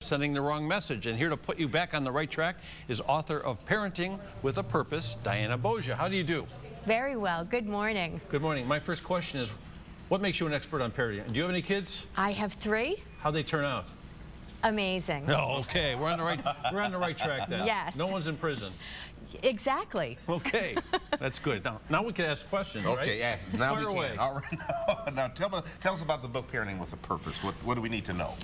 sending the wrong message. And here to put you back on the right track is author of Parenting with a Purpose, Diana Bosia. How do you do? Very well. Good morning. Good morning. My first question is, what makes you an expert on parenting? Do you have any kids? I have 3. How'd they turn out? Amazing. Oh, okay. We're on the right track then. Yes. No one's in prison. Exactly. Okay. That's good. Now we can ask questions, right? Okay, now we Fire can. away. All right. Now tell us about the book Parenting with a Purpose. What do we need to know?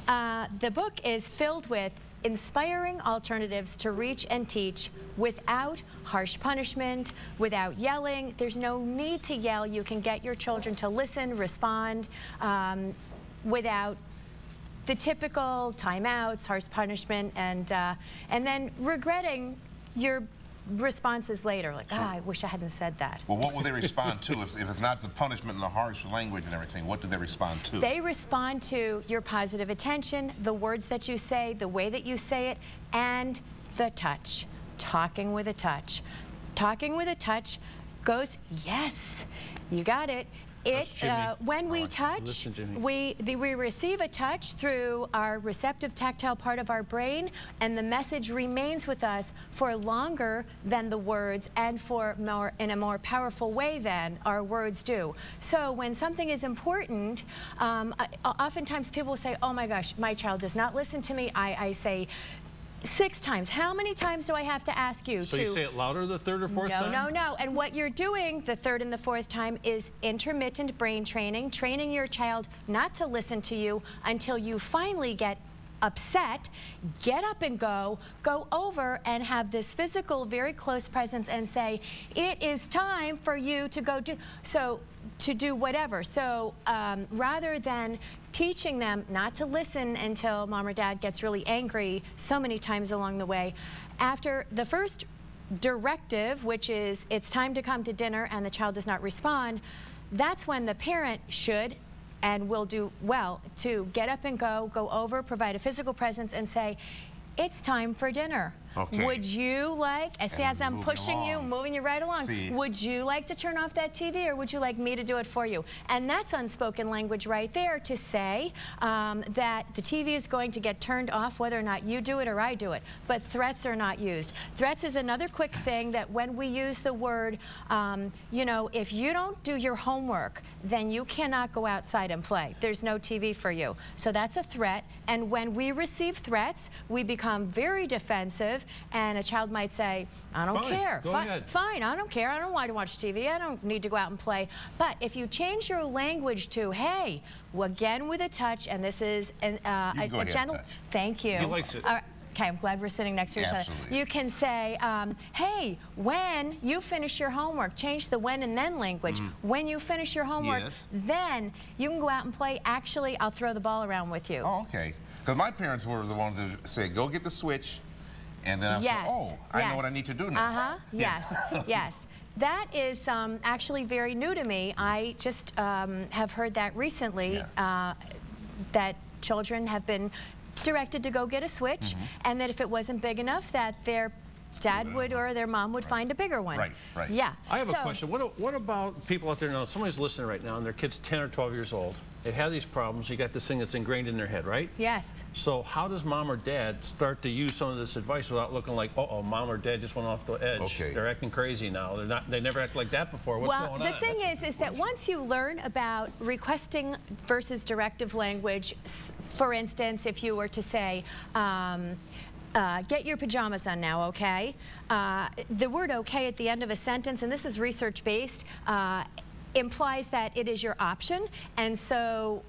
The book is filled with inspiring alternatives to reach and teach without harsh punishment, without yelling. There's no need to yell. You can get your children to listen, respond, without the typical timeouts, harsh punishment, and then regretting your responses later, like, I wish I hadn't said that. Well, what will they respond to? If it's not the punishment and the harsh language and everything, what do they respond to? They respond to your positive attention, the words that you say, the way that you say it, and the touch. Talking with a touch. Talking with a touch goes, yes, you got it. When we touch, we receive a touch through our receptive tactile part of our brain, and the message remains with us for longer than the words and in a more powerful way than our words do. So when something is important, oftentimes people will say, oh my gosh, my child does not listen to me. I say 6 times. How many times do I have to ask you So you say it louder the 3rd or 4th time? No. And what you're doing the 3rd and the 4th time is intermittent brain training, training your child not to listen to you until you finally get upset, get up and go over and have this physical, very close presence and say, it is time for you to go do whatever. So rather than teaching them not to listen until mom or dad gets really angry so many times along the way, after the first directive, which is it's time to come to dinner, and the child does not respond, that's when the parent should and will do well to get up and go over, provide a physical presence, and say, it's time for dinner. Okay. Would you like, as I'm pushing you, moving you right along, would you like to turn off that TV, or would you like me to do it for you? And that's unspoken language right there to say that the TV is going to get turned off whether or not you do it or I do it. But threats are not used. Threats is another quick thing that when we use the word, you know, if you don't do your homework, then you cannot go outside and play. There's no TV for you. So that's a threat. And when we receive threats, we become very defensive. And a child might say, I don't care. Fine, I don't care. I don't want to watch TV. I don't need to go out and play. But if you change your language to, hey, again with a touch, and this is a gentle... Touch. Thank you. He likes it. Okay, I'm glad we're sitting next to each other. You can say, hey, when you finish your homework, change the when and then language. When you finish your homework, then you can go out and play. Actually, I'll throw the ball around with you. Oh, okay. Because my parents were the ones that said, go get the switch, and then I said, oh, I know what I need to do now. Yes, yes. That is actually very new to me. I just have heard that recently, that children have been directed to go get a switch, and that if it wasn't big enough, that their dad would or their mom would find a bigger one. Right. Yeah. I have a question. What about people out there now, somebody's listening right now, and their kid's 10 or 12 years old. They have these problems. You got this thing that's ingrained in their head, right? Yes. So how does mom or dad start to use some of this advice without looking like, uh-oh, mom or dad just went off the edge. Okay. They're acting crazy now. They never acted like that before. What's going on? Well, the thing is that once you learn about requesting versus directive language, for instance, if you were to say, get your pajamas on now, okay? The word okay at the end of a sentence, and this is research-based, implies that it is your option. And so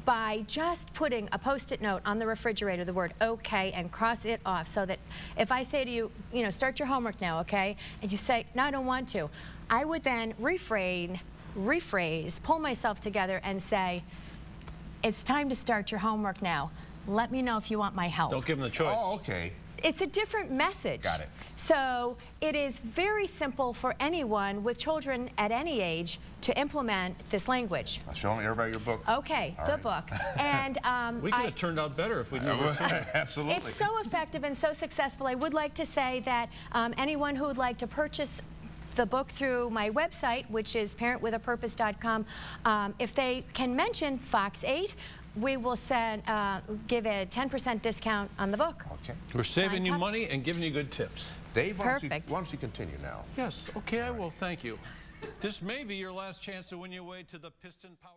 by just putting a Post-it note on the refrigerator, the word okay, and cross it off, so that if I say to you, you know, start your homework now, okay? And you say, no, I don't want to. I would then rephrase, pull myself together and say, it's time to start your homework now. Let me know if you want my help. Don't give them the choice. Oh, okay. It's a different message. Got it. So it is very simple for anyone with children at any age to implement this language. I'll show everybody your book. Okay, the book. And we could have turned out better if we knew. Absolutely. It's so effective and so successful. I would like to say that anyone who would like to purchase the book through my website, which is parentwithapurpose.com, if they can mention Fox 8, we will give a 10% discount on the book. Okay. We're saving you money and giving you good tips. Dave, Perfect. why don't you continue now? Yes, okay, I will. Thank you. This may be your last chance to win your way to the piston-powered...